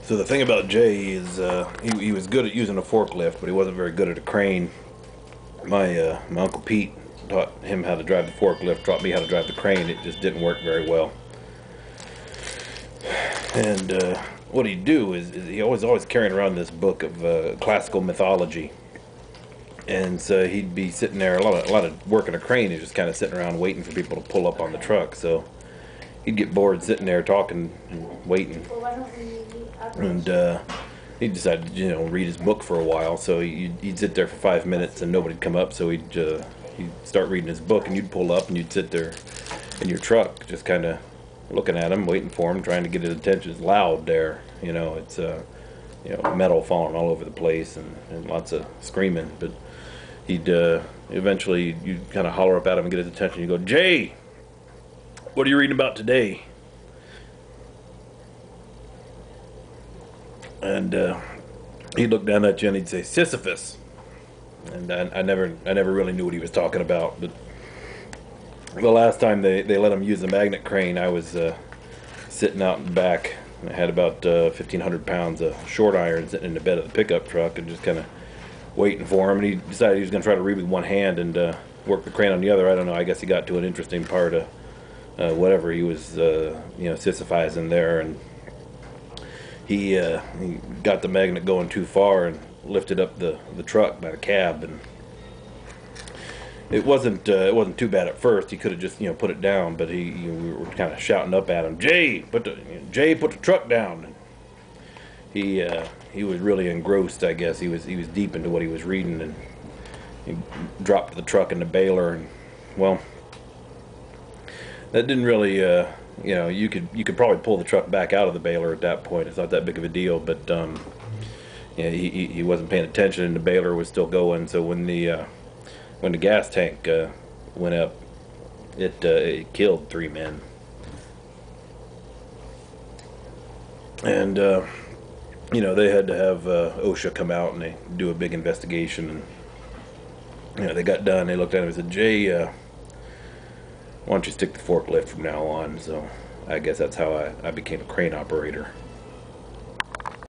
So the thing about Jay is he was good at using a forklift, but he wasn't very good at a crane. My Uncle Pete taught him how to drive the forklift, taught me how to drive the crane. It just didn't work very well. And what he'd do is he was always carrying around this book of classical mythology. And so he'd be sitting there, a lot of working a crane. He's just kind of sitting around waiting for people to pull up on the truck. So he'd get bored sitting there talking and waiting. And he decided to, read his book for a while. So he'd sit there for 5 minutes and nobody'd come up. So he'd start reading his book, and you'd pull up and you'd sit there in your truck, just kind of looking at him, waiting for him, trying to get his attention. It's loud there, it's metal falling all over the place and lots of screaming. But he'd eventually, you'd kind of holler up at him and get his attention. You go, "Jay, what are you reading about today?" And he'd look down at you and he'd say, "Sisyphus." And I never really knew what he was talking about. But the last time they let him use the magnet crane, I was sitting out in the back. I had about 1,500 pounds of short iron sitting in the bed of the pickup truck and just kind of waiting for him. And he decided he was going to try to read with one hand and work the crane on the other. I don't know. I guess he got to an interesting part of whatever he was, Sisyphizing there, and he got the magnet going too far and lifted up the truck by the cab, and it wasn't too bad at first. He could have just put it down, but we were kind of shouting up at him, "Jay, put the truck down." And he was really engrossed. I guess he was deep into what he was reading, and he dropped the truck in the baler, and well, that didn't really you could probably pull the truck back out of the baler at that point. It's not that big of a deal, but he wasn't paying attention, and the baler was still going. So when the gas tank went up, it killed 3 men. And they had to have OSHA come out and they do a big investigation. And they got done. They looked at him and said, "Jay, why don't you stick the forklift from now on?" So I guess that's how I became a crane operator.